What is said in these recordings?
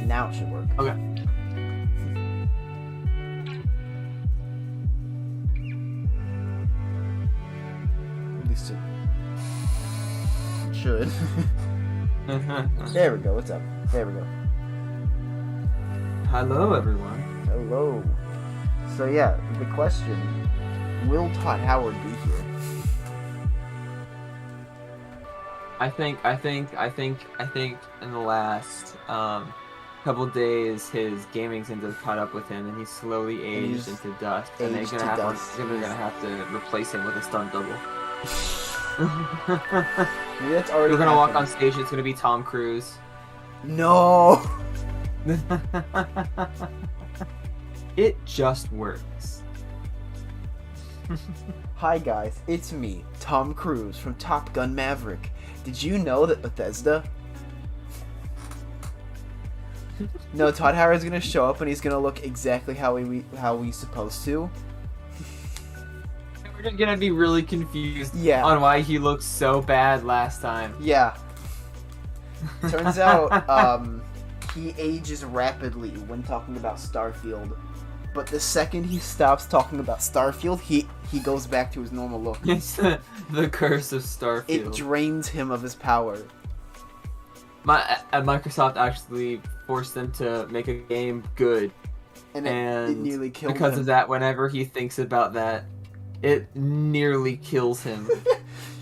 Now it should work. Okay. At least it should. There we go. What's up? There we go. Hello, everyone. Hello. So yeah, the question: will Todd Howard be here? I think in the last couple days his gaming sins have caught up with him, and he's slowly aged into dust. And they're gonna have to replace him with a stunt double. Maybe that's already. We're gonna walk on stage. It's gonna be Tom Cruise. No. It just works. Hi guys, it's me, Tom Cruise from Top Gun Maverick. Did you know that Bethesda? No, Todd Howard's gonna show up and he's gonna look exactly how he's supposed to. We're gonna be really confused Yeah. on why he looked so bad last time. Yeah. Turns out, he ages rapidly when talking about Starfield. But the second he stops talking about Starfield, he goes back to his normal look. It's the curse of Starfield. It drains him of his power. Microsoft actually forced them to make a game good. And it nearly killed him. Because of that, whenever he thinks about that, it nearly kills him.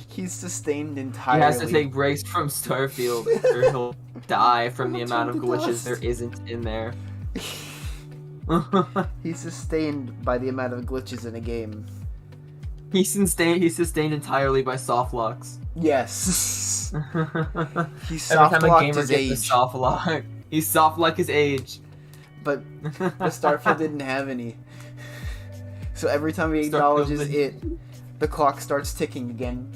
He's sustained entirely. He has to take breaks from Starfield, or he'll die from the amount of glitches there isn't in there. He's sustained by the amount of glitches in a game. He's sustained entirely by soft locks. Yes. He Every soft time a locked gamer his gets a age. soft lock, he's soft like his age. But the Starfield didn't have any. So every time he acknowledges it, the clock starts ticking again.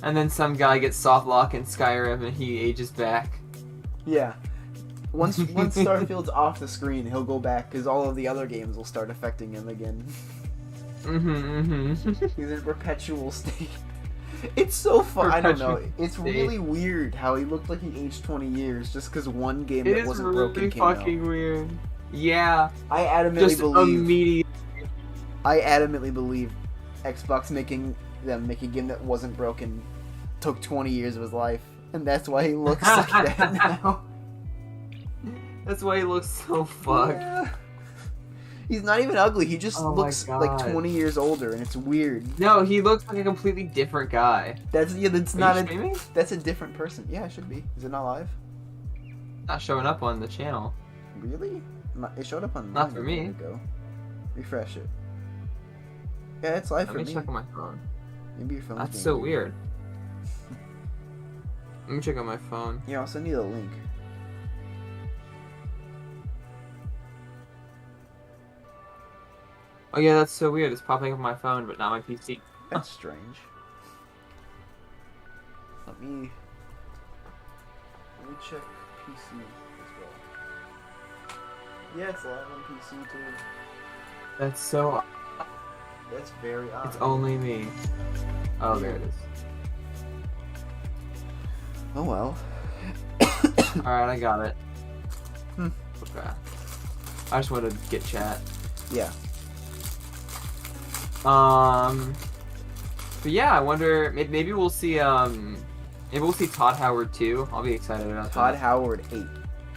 And then some guy gets soft lock in Skyrim and he ages back. Yeah. Once Starfield's off the screen, he'll go back because all of the other games will start affecting him again. He's in perpetual state. It's so fun. I don't know. It's really weird how he looked like he aged 20 years just because one game that wasn't broken came out. It's really fucking weird. Yeah. I adamantly believe Xbox making a game that wasn't broken took 20 years of his life, and that's why he looks like that now. That's why he looks so fucked. Yeah. He's not even ugly. He just looks like 20 years older, and it's weird. No, he looks like a completely different guy. That's a different person. Yeah, it should be. Is it not live? Not showing up on the channel. Really? It showed up on Not mine for a me. minute ago. Refresh it. Yeah, it's live for me. Let me check on my phone. Maybe your phone's That's being so weird. Let me check on my phone. Yeah, I'll send you the link. Oh yeah, that's so weird. It's popping up on my phone, but not my PC. That's strange. Let me check PC as well. Yeah, it's live on PC too. That's so... That's very odd. It's only me. Oh, there it is. Oh well. Alright, I got it. Hmm. Okay. I just wanted to get chat. Yeah. But yeah, I wonder, maybe we'll see, maybe we'll see Todd Howard 2. I'll be excited about that. Todd Howard 8.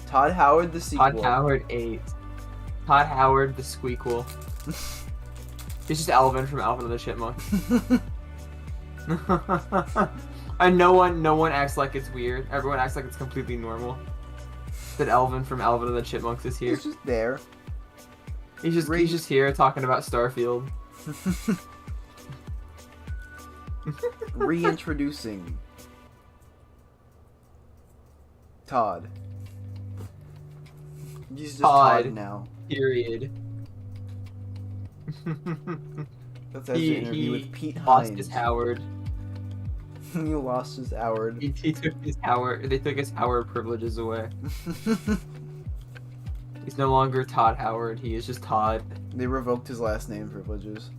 Todd Howard the sequel. Todd Howard 8. Todd Howard the squeakquel. He's just Alvin from Alvin and the Chipmunks. And no one acts like it's weird. Everyone acts like it's completely normal. That Alvin from Alvin and the Chipmunks is here. He's just there. He's just here talking about Starfield. Reintroducing Todd. He's just Todd now. Period. That's after an interview with Pete Hines. Lost his Howard. He lost his Howard. He took his Howard. They took his Howard privileges away. He's no longer Todd Howard. He is just Todd. They revoked his last name privileges.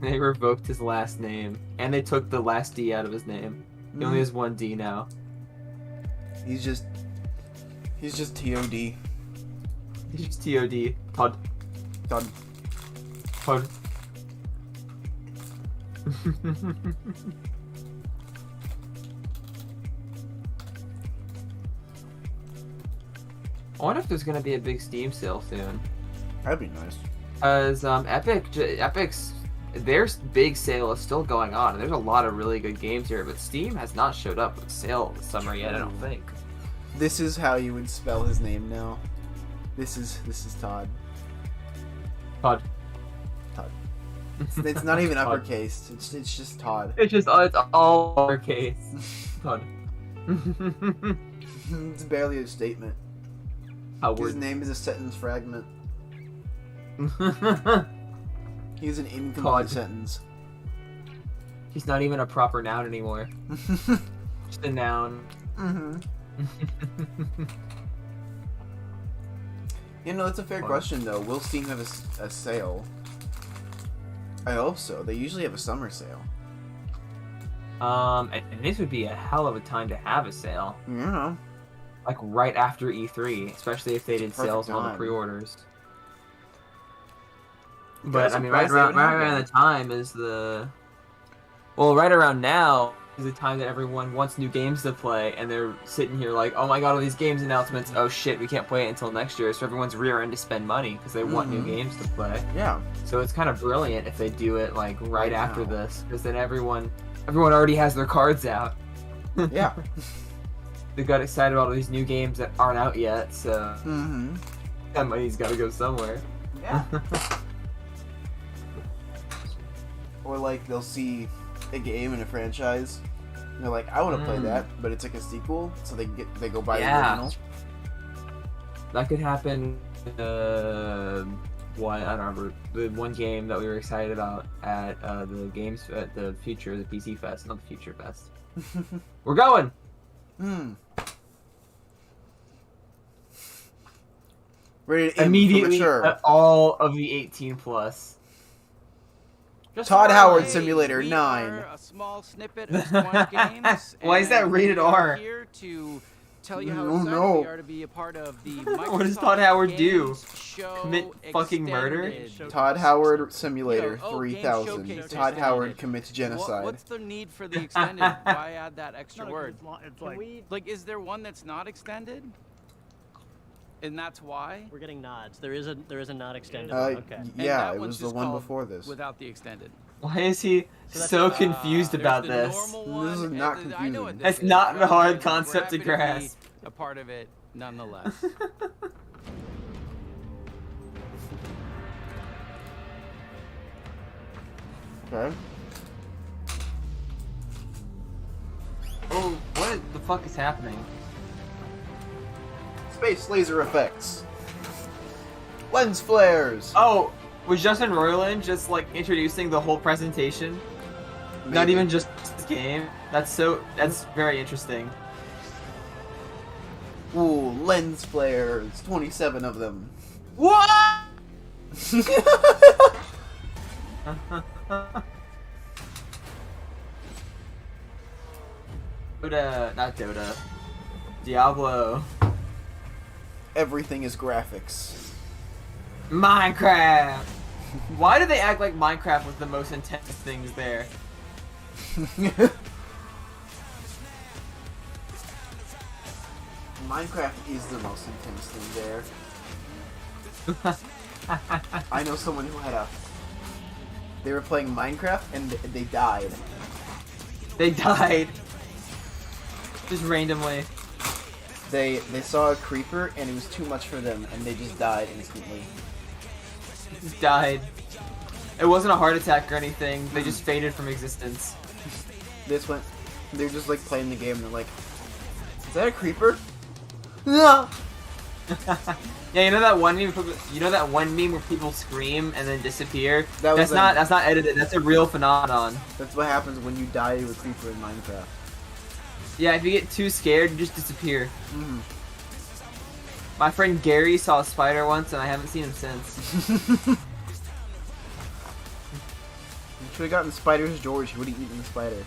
They revoked his last name, and they took the last D out of his name. He only has one D now. He's just TOD. He's just TOD. Todd. Todd. Todd. I wonder if there's gonna be a big Steam sale soon. That'd be nice. Because Epic's their big sale is still going on, and there's a lot of really good games here. But Steam has not showed up with a sale this summer yet. I don't think. This is how you would spell his name now. This is Todd. Todd. Todd. It's not even Todd. uppercase. It's just Todd. It's all lowercase. Todd. It's barely a statement. His name is a sentence fragment. He's an incomplete Todd. sentence. He's not even a proper noun anymore. Just a noun. Mm-hmm. You know, that's a fair question, though. Will Steam have a sale? I hope so. They usually have a summer sale. And this would be a hell of a time to have a sale. Yeah. Like right after E3, especially if they did Perfect sales on the time. pre-orders. Yeah, But I mean, right surprised they around haven't the time is the. Well, right around now is the time that everyone wants new games to play, and they're sitting here like, oh my god, all these games announcements. Oh shit, we can't play it until next year. So everyone's rearing to spend money because they want new games to play. Yeah. So it's kind of brilliant if they do it like right after now. this, because then everyone already has their cards out. Yeah. They got excited about all these new games that aren't out yet, so Mm-hmm. that money's got to go somewhere. Yeah. Or like they'll see a game in a franchise, and they're like, I want to play that, but it's like a sequel, so they go buy the original. That could happen. One I don't remember the one game that we were excited about at the PC Fest, not the Future Fest. We're going. Rated M for Immediately mature. at all of the 18 plus. Todd Howard Simulator we 9. Are a small snippet of Squanch Games. Why is that and rated we are R? Here to tell you how Oh, excited no. we are to be a part of the What does Microsoft Todd Howard do? Games Show Commit fucking murder? Extended. Todd Howard Simulator Game 3000. Showcase Todd extended. Howard commits genocide. What's the need for the extended? Why add that extra word? It's like Like, is there one that's not extended? And that's why? we're getting nods. There is a not extended. Uh, one. Okay. And yeah, that it one's was the just one called before this. Without the extended. Why is he So that's- so confused There's about the this? normal This is one, not and I know what confusing. this It's is, not a but hard we're concept to happy be grasp. a part of it, nonetheless. Okay. Oh, what the fuck is happening? Space laser effects. Lens flares. Oh, was Justin Roiland just like introducing the whole presentation? Not Maybe. even just this game. That's very interesting. Ooh, lens flares. 27 of them. What? Dota, not Dota. Diablo. Everything is graphics. Minecraft. Why do they act like Minecraft was the most intense things there? Minecraft is the most intense thing there. I know someone who had a... They were playing Minecraft and they died. They died. Just randomly. They saw a creeper and it was too much for them and they just died instantly. Just died. It wasn't a heart attack or anything. They just faded from existence. This went... They're just like playing the game and they're like, is that a creeper? No! Yeah, you know that one meme? You know that one meme where people scream and then disappear? That was That's not edited. That's a real phenomenon. That's what happens when you die to a creeper in Minecraft. Yeah, if you get too scared, you just disappear. Mm. My friend Gary saw a spider once, and I haven't seen him since. You should have gotten Spider's George. He would have eaten the spider.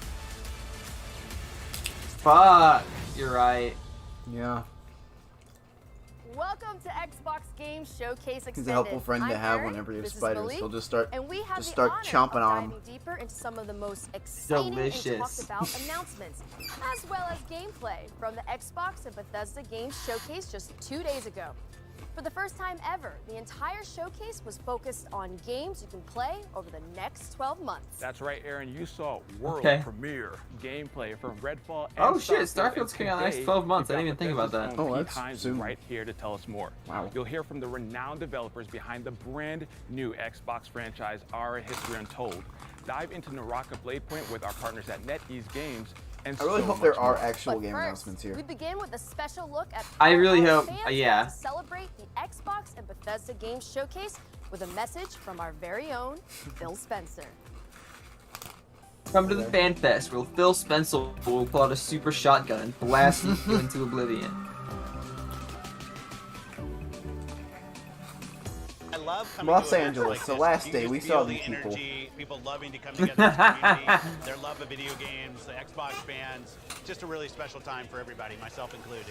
Fuck, you're right. Yeah. Welcome to Xbox Game Showcase Extended. He's a helpful friend to I'm have Erin, whenever you have this is spiders. Malik, He'll just start and we have the start honor chomping of on them. diving deeper into some of the most exciting Delicious. and talked about announcements, as well as gameplay from the Xbox and Bethesda Games Showcase just 2 days ago. For the first time ever, the entire showcase was focused on games you can play over the next 12 months. That's right, Aaron. You saw world premiere gameplay from Redfall. And Oh shit, Starfield. Starfield's coming out in the next 12 months. I didn't even think about that. Oh, Pete that's Hines soon. right here to tell us more. Wow. You'll hear from the renowned developers behind the brand new Xbox franchise, Our History Untold. Dive into Naraka Blade Point with our partners at NetEase Games. And I really so hope there much are more. actual But game first, announcements here. we begin with a special look at I how really our hope- fans yeah. got to celebrate the Xbox and Bethesda Games Showcase with a message from our very own Phil Spencer. Come to the Fan Fest where Phil Spencer will pull out a super shotgun and blast you into oblivion. I love coming Los to events Angeles, like the this. last You day, just we feel saw the these people. energy, people loving to come together as a community, their love of video games, the Xbox fans. Just a really special time for everybody, myself included.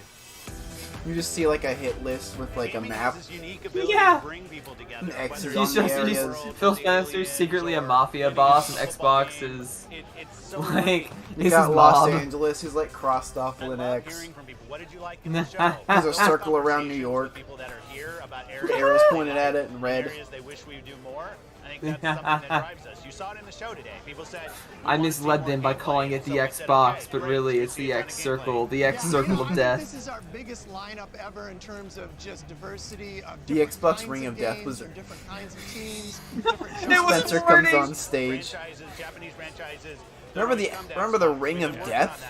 You just see like a hit list with like a Gaming map. has this unique ability Yeah. to bring people together. An X's whether on it's the He's just areas. world, Phil the Spencer's aliens, secretly a or mafia any boss, and football Xbox game. is It's so like You this is got Los mob. Angeles, he's like crossed off I with an love X. hearing from people. What did you like in the show? There's a Those circle around New conversations York. with people that are here about The arrows pointed at it in red. areas they wish we would do more. I think that's something that drives us. You saw it in the show today. People said I misled them by calling it the Xbox, but really it's the X circle, the X circle of This death. is our biggest lineup ever in terms of just diversity of The different Xbox kinds Ring of of Death games was- and different kinds of teams, different It was Spencer warning. comes on stage. Franchises, Japanese franchises. Remember the Ring of Death?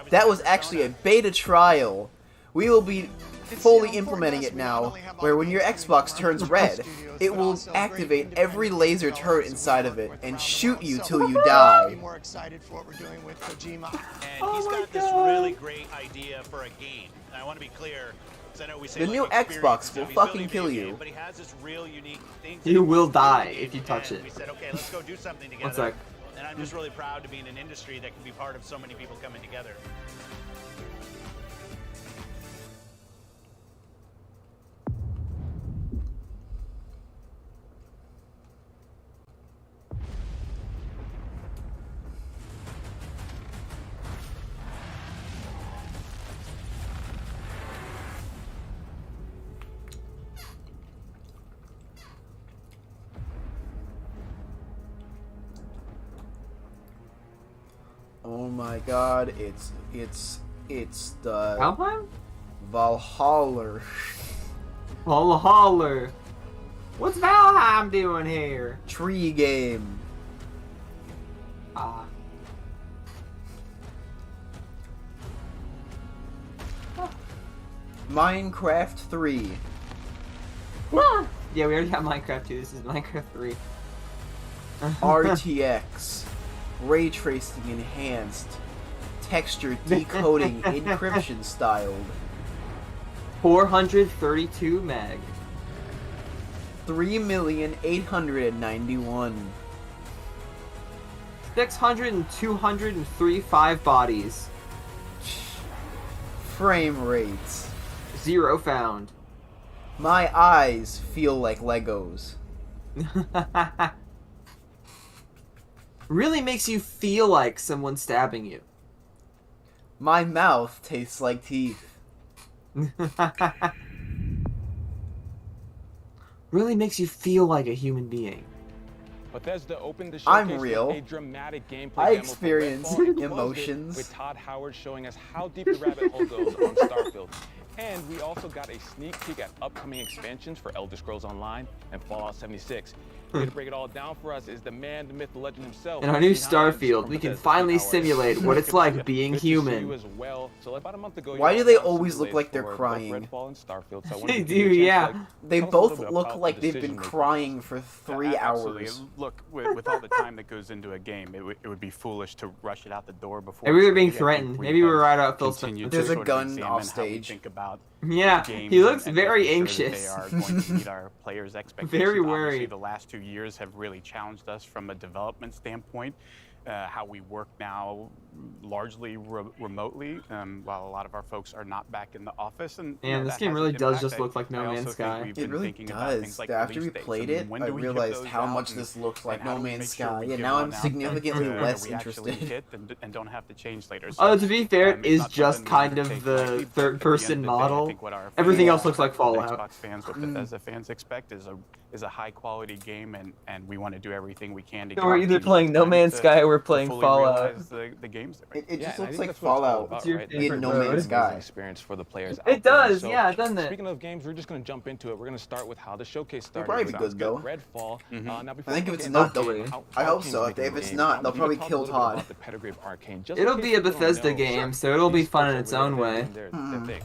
That was actually a beta trial. We will be fully implementing it now, where when your Xbox turns red, it will activate every laser turret inside of it and shoot you till you die. More excited for what we're doing with Kojima. And he's got this really great idea for a game. And I want to be clear, 'cause I know we say The like new experience Xbox and will stuff. He's fucking building a kill video you. game, but he has this real unique thing. You will die And if you touch it. We said, okay, let's go do something together. One sec. And I'm just really proud to be in an industry that can be part of so many people coming together. Oh my god, it's the Alpine? Valhalla. Valhalla. What's Valheim doing here? Tree game. Ah. Minecraft 3. Yeah, we already got Minecraft 2. This is Minecraft 3. RTX. Ray tracing enhanced. Texture decoding encryption styled. 432 meg. 3,891,000. 600 and 203 5 bodies. Frame rates. 0 found. My eyes feel like Legos. Really makes you feel like someone's stabbing you. My mouth tastes like teeth. Really makes you feel like a human being. Bethesda opened the I'm showcase real. with a dramatic gameplay I demo for experience Redfall and closed it emotions. with Todd Howard showing us how deep the rabbit hole goes on Starfield. And we also got a sneak peek at upcoming expansions for Elder Scrolls Online and Fallout 76. Here to break it all down for us is the man, the myth, the legend himself. In our new Pete Hines Starfield, from we can Bethesda. finally How are you? simulate what it's like being Good to see you human. as well. So about a month ago, Why you do they announced some always look delays like they're for both crying? Redfall and Starfield, so I wanted They to give you a do, chance to, yeah. like, They tell us a both little bit look about like the they've been decision making. crying for 3 Absolutely. hours. Look, with all the time that goes into a game, it would be foolish to rush it out the door before. Maybe we're it's being ready. I think threatened. we Maybe we're have right out Phil continued Spencer. There's to a sort of gun examine off how we stage. think about Yeah, games he looks and very making sure that anxious. They are going to meet our players' expectations. Very Obviously, worried. the last 2 years have really challenged us from a development standpoint. how we work now, largely remotely, while a lot of our folks are not back in the office. And this game really does just look like No Man's Sky. It really does. After we played it, I realized how much this looks like No Man's Sky, and now I'm significantly less interested. And don't have to change later. Oh, to be fair, it is just kind of the third-person model. Everything else looks like Fallout. Xbox fans, what Bethesda fans expect is a high-quality game, and we want to do everything we can to. So we're either playing No Man's Sky or we're playing Fallout. The games it just looks like Fallout in No Man's Sky. Experience for the players. It does, yeah, doesn't it? Speaking of games, we're just gonna jump into it. We're gonna start with how the showcase started. It'll probably be good though. Redfall. Now, I think if it's not, I hope so. If it's not, they'll probably kill Todd. It'll be a Bethesda game, so it'll be fun in its own way.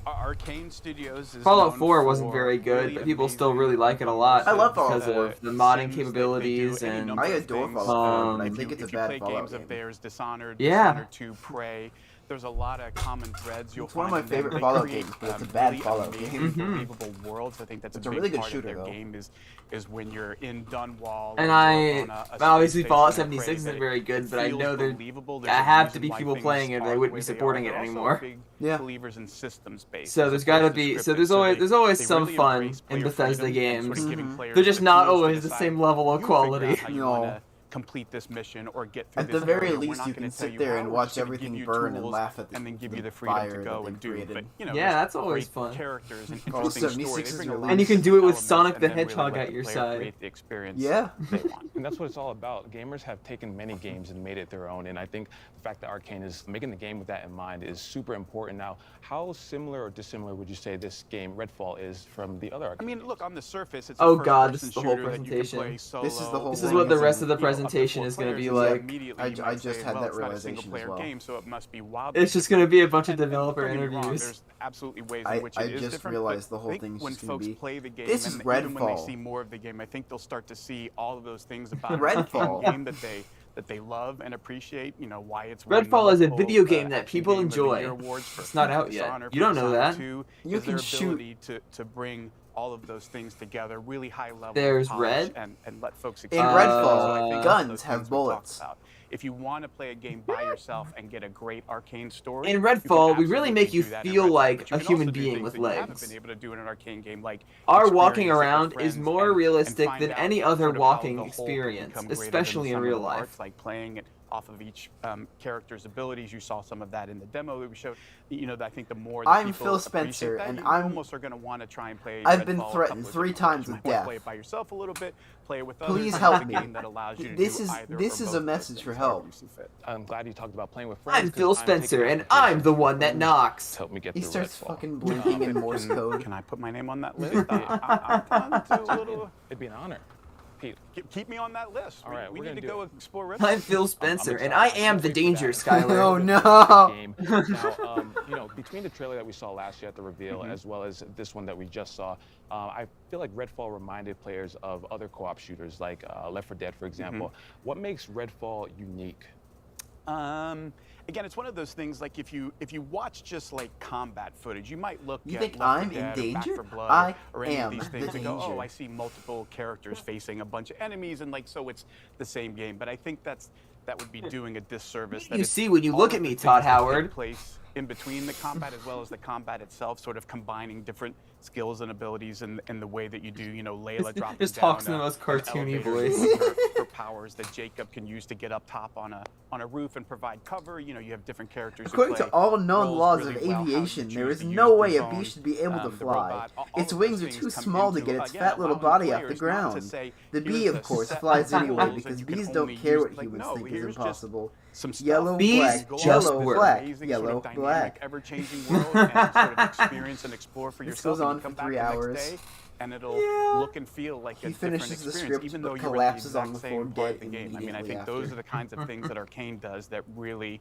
Arcane Studios. Fallout 4 wasn't very good, but people still really like it a lot. I love Fallout because 4. of the modding capabilities and. I adore Fallout 4. I think it's a bad Fallout games game. of theirs, Dishonored, Yeah. Dishonored 2, Prey. There's a lot of common threads you'll It's one find. of my favorite Fallout games, but it's a bad Fallout game. Believable worlds. I think that's It's a a big really good part shooter, of their though. game is when you're in Dunwall. And or obviously space Fallout station or 76 Prey, isn't very good, but I feels know there believable. There's I a have to reason be why people things playing it, or are they the wouldn't way be they are. supporting it They're also anymore. big Yeah. Believers in systems based. So there's gotta be, so there's always some fun in Bethesda games. They're just not always the same level of quality. No. Complete this mission or get through At this the very area. We're least, not you gonna can tell sit you there how, and we're watch just gonna everything give you burn and tools laugh at and then give the you the freedom fire to that go they've and do. created. But you know, Yeah, there's that's always great fun. characters and Oh, interesting 76 stories. is They bring a released. lot And you of can do it with elements Sonic the and then really Hedgehog let at the your player side. create the experience Yeah. they want. And that's what it's all about. Gamers have taken many games and made it their own, and I think the fact that Arcane is making the game with that in mind is super important. Now, how similar or dissimilar would you say this game, Redfall, is from the other Arcane? I mean, look, on the surface, it's Oh a God, this first-person is the whole shooter that you can presentation. play solo. This is the whole This is what the rest of the You know, up to presentation 4 is gonna players, be and so like. immediately I you might just say, had well, that it's not a realization as single-player well. game, so it must be wild. It's just gonna be a bunch of And developer don't get me wrong, interviews. there's absolutely ways I in which it is just different, realized but the whole I think thing's when just gonna folks be- play the game, This is and even when they Redfall. see more of the game, I think they'll start to see all of those things about Redfall. the game that they love and appreciate. You know why it's Redfall won is a multiple, video game that Action people Game of the enjoy. Year awards for It's not out yet. Dishonored, You don't for know Dishonored that. 2, You is their can shoot- ability to bring all of those things together, really high level. There's polish Red. and let folks In experience it. Redfall, So I think that's guns those have things we talked bullets. about. If you want to play a game by yourself and get a great Arcane story, In you can Redfall, we really absolutely make you do that in feel Redfall, like but you a can human also do being things with that you haven't legs. been able to do in an Arcane game, like Our experience walking it with around is friends more and realistic find than out any other sort of how walking the whole can experience, become greater than especially in some of real the life. parts, like playing it off of each character's abilities. You saw some of that in the demo that we showed. You know, I think the more that I'm people Phil appreciate Spencer, that, and you I'm- almost are going to want to try and play. I've been Redfall a threatened couple of 3 different times ways. You with might wanna death. Play it by yourself a little bit. Play it with others. Please and help have a me. game that allows you to This do is either this or is both a of those message things, for however help. you see fit. I'm glad you talked about playing with friends. I'm 'cause Phil taking Spencer, and that I'm the patience one that to knocks. help me get He through starts Redfall. fucking blinking in Morse code. Can I put my name on that list? I'm too little. It'd be an honor. Pete. Keep me on that list. All right, we we're need gonna to do go it. explore Redfall. I'm Phil Spencer, and I am the danger, Skylar. Oh no! Game. Now, you know, between the trailer that we saw last year at the reveal, as well as this one that we just saw, I feel like Redfall reminded players of other co-op shooters, like Left 4 Dead, for example. What makes Redfall unique? Again, it's one of those things. Like if you watch just like combat footage, you might look You at think Left 4 I'm in Dead or Back danger? 4 Blood I or any of am these the things and go, oh, danger. I see multiple characters facing a bunch of enemies, and like so it's the same game. But I think that would be doing a disservice. That You it's see when you all look of at the me, things Todd that take Howard. place in between the combat as well as the combat itself, sort of combining different skills and abilities and the way that you do, you know, Layla dropping Just down talks in the most an cartoony elevator voice. using her powers that Jacob can use to get up top on a roof and provide cover. You know, you have different characters. According to all known laws of aviation, there is no way a bee should be able to fly. Its wings are too small to get its fat little body off the ground. The bee, of course, flies anyway because bees don't care what humans think is impossible. Yellow, Bees black, just yellow, work. black, Amazing, yellow, sort of dynamic, black. ever-changing world, and sort of experience and explore for This yourself. goes on and you come for back 3 the next hours. day, and it'll Yeah. look and feel like He a different finishes the experience, script, even but though you're collapses in the on exact the same floor part of dead the game. I mean, I immediately think those after. are the kinds of things that Arcane does that really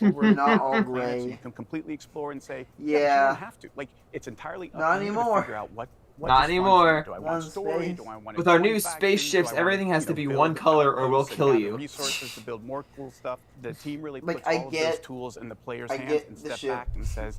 We're not all planets, gray. and you can completely explore and say, Yeah. but you don't have to. Like, it's entirely up Not to you to anymore. figure out what Not is fun for you. anymore. Do I Not want in story? space. Do I want With our new adventure spaceships, factions? Do I wanna, everything has to be build one color or we'll outposts and kill gather you. resources to build more cool stuff. The team really Like, puts I all of get- those tools in the player's I hands get and the steps ship. back and says,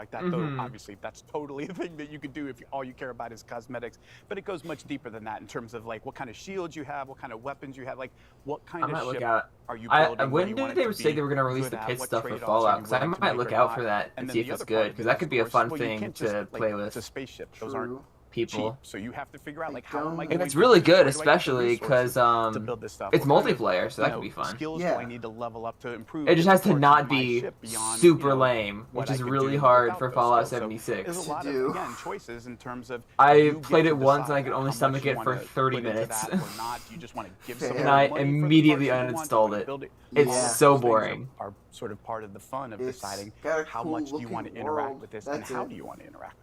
like that. Though obviously that's totally a thing that you could do if all you care about is cosmetics. But it goes much deeper than that in terms of like what kind of shields you have, what kind of weapons you have, like what kind of ship are you building. When did they say they were going to release the pit stuff for Fallout? Because I might look out for that and see if it's good, because that could be a fun thing to play with. It's a spaceship. Those aren't people. So you have to figure out like how am I And going it's to really where good, do I get the especially because resources to build this stuff? it's What kind of, multiplayer, so that you could be know, fun. skills do I need to level up to improve? It just has to parts of not my be ship beyond, super you know, lame, what which I is could really do hard without for those Fallout skills. So 76. there's a lot of, again, choices in terms of I you get played to it once and I decide could only how much stomach you it for wanna 30 put into minutes. that or not. Do you just want to give some And more I money for the immediately parts you want? Do you uninstalled wanna it. build it? It's All of so those things boring. are sort of part of the fun of It's deciding got a how cool much do you want to looking interact world. with this That's and how it. do you want to interact?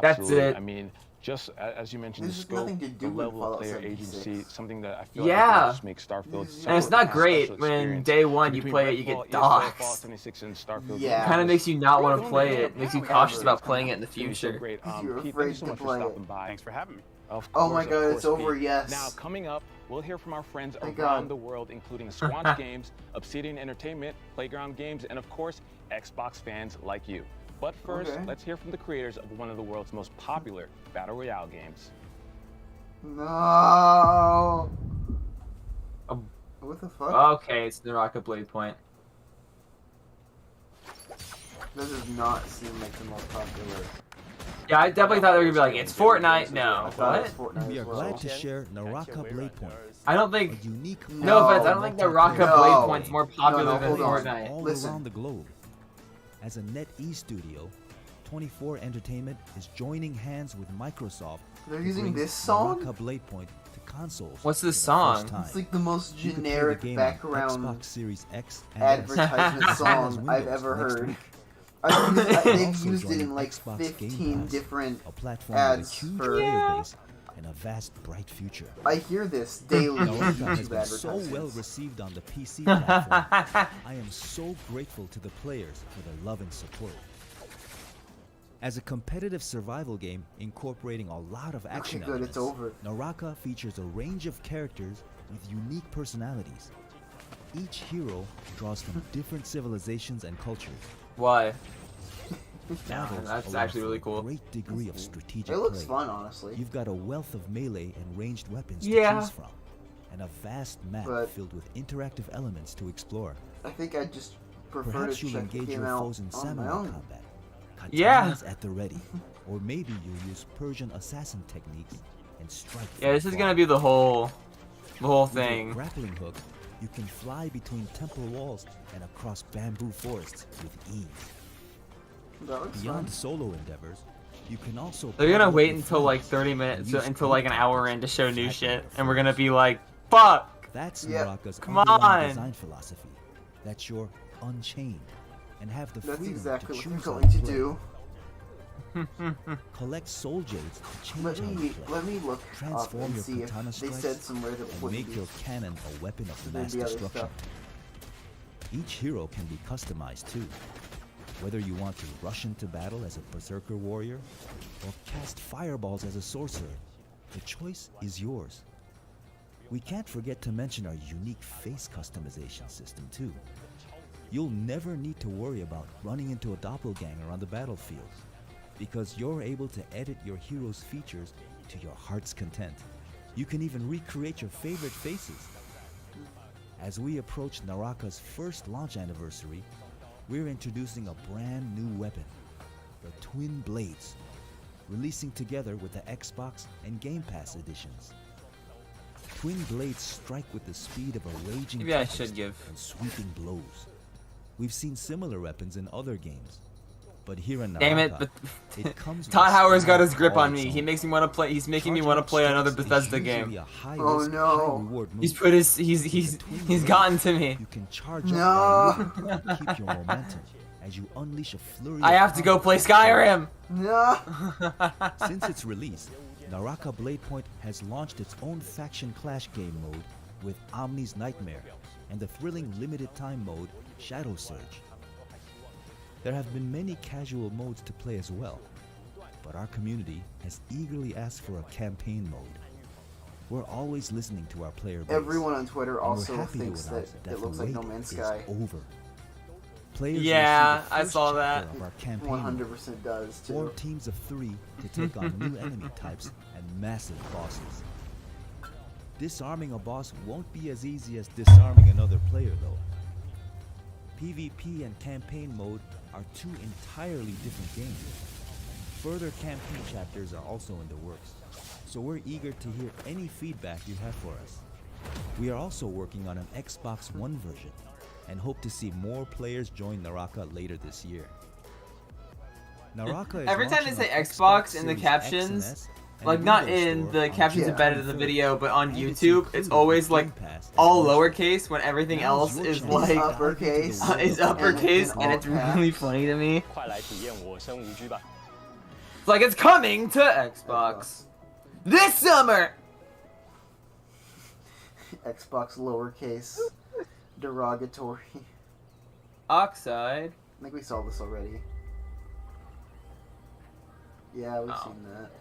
That's Absolutely. it. I mean, just as you mentioned, This the has scope, nothing to do the with level of Fallout player 76. agency, something that I feel Yeah. like just makes Starfield such And it's a not great special when experience. day one you Between play it, you Redfall, get ESO, Fallout doxxed. 76 and Starfield. Yeah. It kind of makes you not want to play it. Yeah, Makes you we cautious have about it. playing it in the It's gonna be so future. great. You're Pete, thank afraid you so to much for play stopping it. by. Thanks for having me. Of Oh my course, God, of it's course, over, Pete. yes. Now, coming up, we'll hear from our friends Thank around God. the world, including Squanch Games, Obsidian Entertainment, Playground Games, and of course, Xbox fans like you. But first, Okay. let's hear from the creators of one of the world's most popular Battle Royale games. No. What the fuck? Okay, it's Naraka Blade Point. That does not seem like the most popular. Yeah, I definitely thought they were gonna be like, it's Fortnite. No, I thought it what? was Fortnite We are as well. glad to share Naraka Blade Point, I don't a think. unique No offense, I don't think Naraka No. Blade Point's more popular No, than hold on. Fortnite. all Listen. around the globe. As a NetEase studio, 24 Entertainment is joining hands with Microsoft. They're to using bring this song? Naraka Blade Point to consoles. What's for this the song? first time. It's like the most You could play the generic game on background Xbox Series X and advertisement S, as well as song I've Windows ever next heard. week. They've Also used it in joining like Xbox Game 15 Pass, different a platform ads with a huge for. player base and a vast, bright future. I hear this daily in Naraka has YouTube been so advertisements. well received on the PC platform. I am so grateful to the players for their love and support. As a competitive survival game incorporating a lot of action Okay, good, it's elements, over. Naraka features a range of characters with unique personalities. Each hero draws from different civilizations and cultures. Why? Battles that's allow actually for really a cool. great degree of strategic It looks play. fun, honestly. You've got a wealth of melee and ranged weapons Yeah. to choose from, and a vast map But- filled with interactive elements to explore. I think I just prefer Perhaps to you'll check the engage game your out foes in on my samurai own. combat. Katanas Yeah. at the ready, or maybe you'll use Persian assassin techniques and strike. Yeah, from this is afar. gonna be the whole With your thing. grappling hook, you can fly between temple walls and across bamboo forests with ease. That looks Beyond fun. solo endeavors, you can also. They're gonna partner wait with until like friends 30 and minutes, use until like an group hour tactics in to show to new fight shit, with and we're friends. gonna be like, fuck! That's Yeah. Naraka's Come underlying on. design philosophy. That you're unchained and have the That's freedom exactly to what they're choose how going to play. do. Collect soul jades to change Let how you me play. let me look up Transform and your see if katana they strikes said somewhere that and wouldn't make be. your cannon a weapon of mass Maybe other destruction. stuff. Each hero can be customized too. Whether you want to rush into battle as a berserker warrior or cast fireballs as a sorcerer, the choice is yours. We can't forget to mention our unique face customization system too. You'll never need to worry about running into a doppelganger on the battlefield, because you're able to edit your hero's features to your heart's content. You can even recreate your favorite faces. As we approach Naraka's first launch anniversary, we're introducing a brand new weapon, the Twin Blades, releasing together with the Xbox and Game Pass editions. Twin Blades strike with the speed of a raging Maybe I tempest should give. and sweeping blows. We've seen similar weapons in other games, but here in Naraka, Damn it! But it comes with Todd a Howard's got style his grip all on its me. own. He makes me want to play. He's making me Charging want to up play another strikes is Bethesda usually game. a high Oh, risk, no. high reward He's move. put his. He's gotten to me. You can charge No. up while you keep your momentum as you unleash a flurry. I of have to go combat. play Skyrim. No. Since its release, Naraka Blade Point has launched its own faction clash game mode with Omni's Nightmare and the thrilling limited time mode Shadow Surge. There have been many casual modes to play as well, but our community has eagerly asked for a campaign mode. We're always listening to our player base. Everyone on Twitter and we're also happy to thinks that announce it the looks like No wait Man's is Sky. over. Players will Yeah, see the I first saw chapter that. of our campaign 100% does Form too. teams of 3 to take on new enemy types and massive bosses. Disarming a boss won't be as easy as disarming another player though. PvP and campaign mode are two entirely different games. Further campaign chapters are also in the works, so we're eager to hear any feedback you have for us. We are also working on an Xbox One version and hope to see more players join Naraka later this year. Naraka is Every time they launching say on Xbox in the Series X and captions, S and like a not Windows in Store the on captions June embedded in the 23rd. video, but on And it's YouTube, included it's always with like Game Pass as all a launcher. lowercase when everything Now's else your is chance like to dive into the uppercase. world is of uppercase, and and it's all really caps. funny to me. 快来体验我生无拘吧。 It's like it's coming to Xbox this summer. Xbox lowercase derogatory. Oxide. I think we saw this already. Yeah, we've Oh. seen that.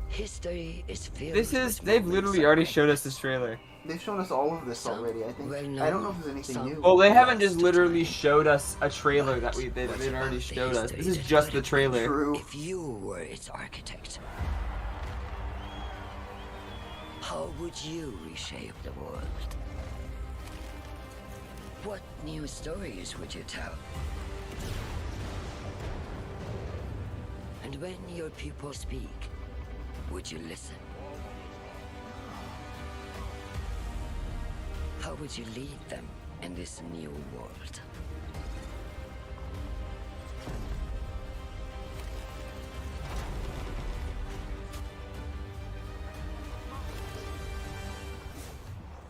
History is filled This is with they've moments literally of already showed us greatness. this trailer. They've shown us all of this already, I think. I don't know if there's anything new. Well, they haven't just literally showed us a trailer that they'd already showed us. This is just the trailer. True. If you were its architect, how would you reshape the world? What new stories would you tell? And when your people speak, would you listen? How would you lead them in this new world?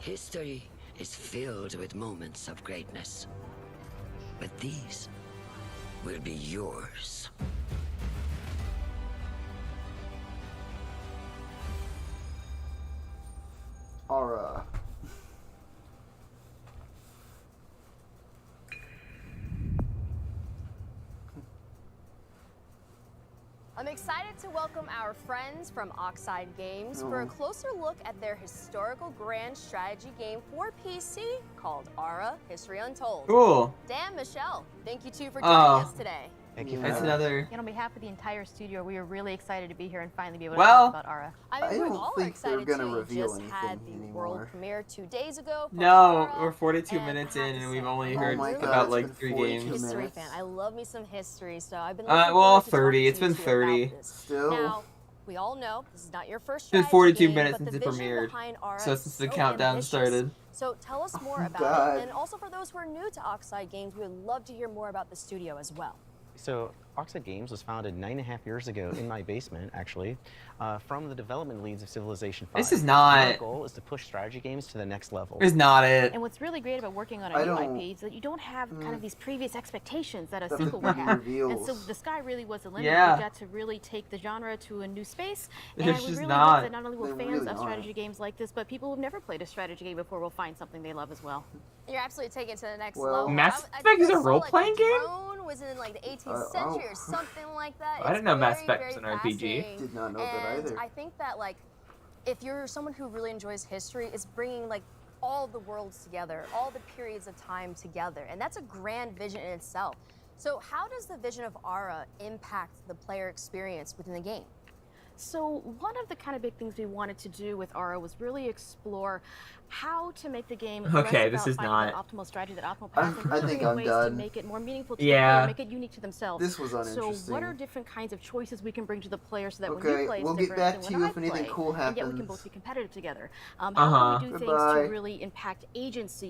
History is filled with moments of greatness, but these will be yours. Aura. I'm excited to welcome our friends from Oxide Games for a closer look at their historical grand strategy game for PC called Aura History Untold. Cool. Dan, Michelle, thank you two for joining us today. Thank you for That's having us. another. And on behalf of the entire studio, we are really excited to be here and finally be able to Well- talk about Aura. I I mean, we don't all are think they're excited gonna too. You reveal just had the anything world anymore. premiere 2 days ago. for No, Aura, we're 42 and minutes I have in, to and say, we've only I'm heard my really God, about it's like been 3 42 games. history minutes. fan. I love me some history, so I've been Well, looking forward to 30. talking It's to you been two 30. about this. Still. Now, we all know this is not your first It's been strategy 42 game, minutes but since the it vision premiered. behind Aura So is since the so countdown ambitious. started. So tell us more about God. it, and also for those who are new to Oxide Games, we would love to hear more about the studio as well. So Oxide Games was founded 9.5 years ago in my basement, actually, from the development leads of Civilization 5. This is Our not. goal is to push strategy games to the next level. Is not it. And what's really great about working on I a new don't- IP is that you don't have kind of these previous expectations that a That sequel the would have. And reveals. so the sky really was the limit. Yeah. We got to really take the genre to a new space. There's And we just really not. hope that not only will They fans really of strategy aren't. games like this, but people who've never played a strategy game before will find something they love as well. You're absolutely taking it to the next Well- level. Mass I Effect is think a I saw, role-playing like, a game? drone was in like the 18th century or something like that. I didn't know Mass Very, Effect very was an RPG. fascinating. Did not know that And either. I think that like, if you're someone who really enjoys history, it's bringing like all the worlds together, all the periods of time together, and that's a grand vision in itself. So how does the vision of Aura impact the player experience within the game? So one of the kind of big things we wanted to do with Aura was really explore how to make the game Okay, less this about is finding not- that optimal strategy, that optimal path, and I really think finding I'm ways done. to make it more meaningful to Yeah. the player, make it unique to themselves. This was So uninteresting. what are different kinds of choices we can bring to the player so that when Okay, you play, it's we'll get different back than to when you I if anything play, cool and yet we can happens. both be competitive together. How Uh-huh. can we do Goodbye. things to really impact agency